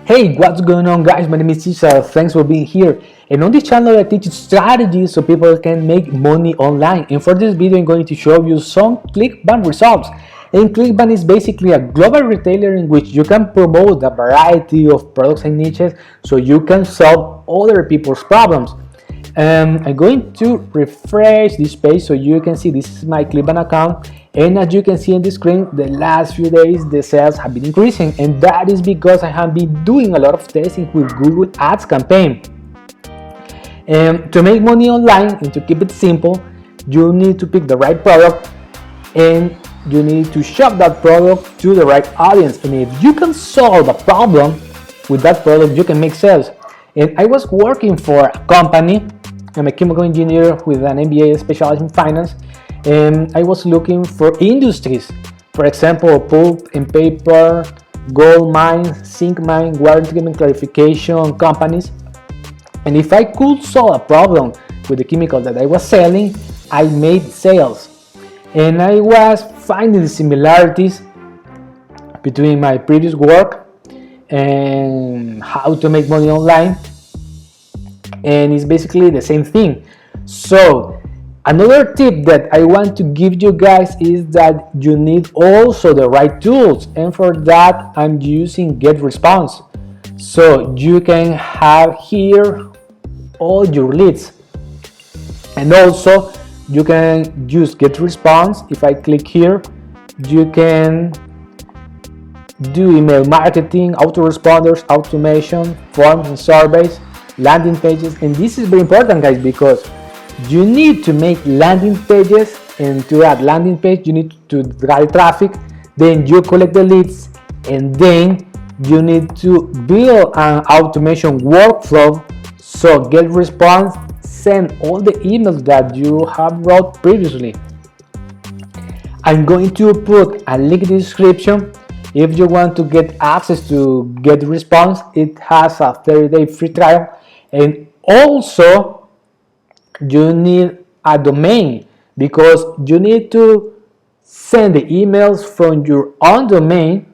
Hey, what's going on, guys? My name is Cesar. Thanks for being here. And on this channel I teach strategies so people can make money online. And for this video I'm going to show you some Clickbank results. And Clickbank is basically a global retailer in which you can promote a variety of products and niches so you can solve other people's problems. I'm going to refresh this page so you can see this is my Clickbank account, and as you can see on the screen, the last few days the sales have been increasing, and that is because I have been doing a lot of testing with Google Ads campaign. To make money online and to keep it simple, you need to pick the right product and you need to shop that product to the right audience. And if you can solve a problem with that product, you can make sales. And I was working for a company. I'm a chemical engineer with an MBA specialized in finance, and I was looking for industries, for example, pulp and paper, gold mines, zinc mine, water treatment clarification companies. And if I could solve a problem with the chemical that I was selling, I made sales. And I was finding the similarities between my previous work and how to make money online, and it's basically the same thing. So another tip that I want to give you guys is that you need also the right tools, and for that I'm using GetResponse. So you can have here all your leads, and also you can use GetResponse. If I click here, you can do email marketing, autoresponders, automation, forms and surveys, landing pages. And this is very important, guys, because you need to make landing pages, and to add landing page you need to drive traffic, then you collect the leads, and then you need to build an automation workflow. So GetResponse send all the emails that you have wrote previously. I'm going to put a link in the description. If you want to get access to GetResponse, it has a 30-day free trial. And also you need a domain, because you need to send the emails from your own domain,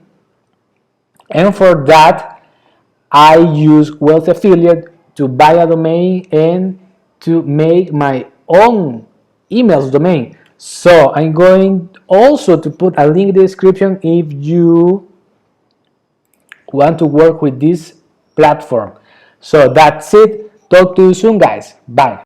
and for that I use Wealth Affiliate to buy a domain and to make my own emails domain. So I'm going also to put a link in the description if you want to work with this platform. So that's it. Talk to you soon, guys. Bye.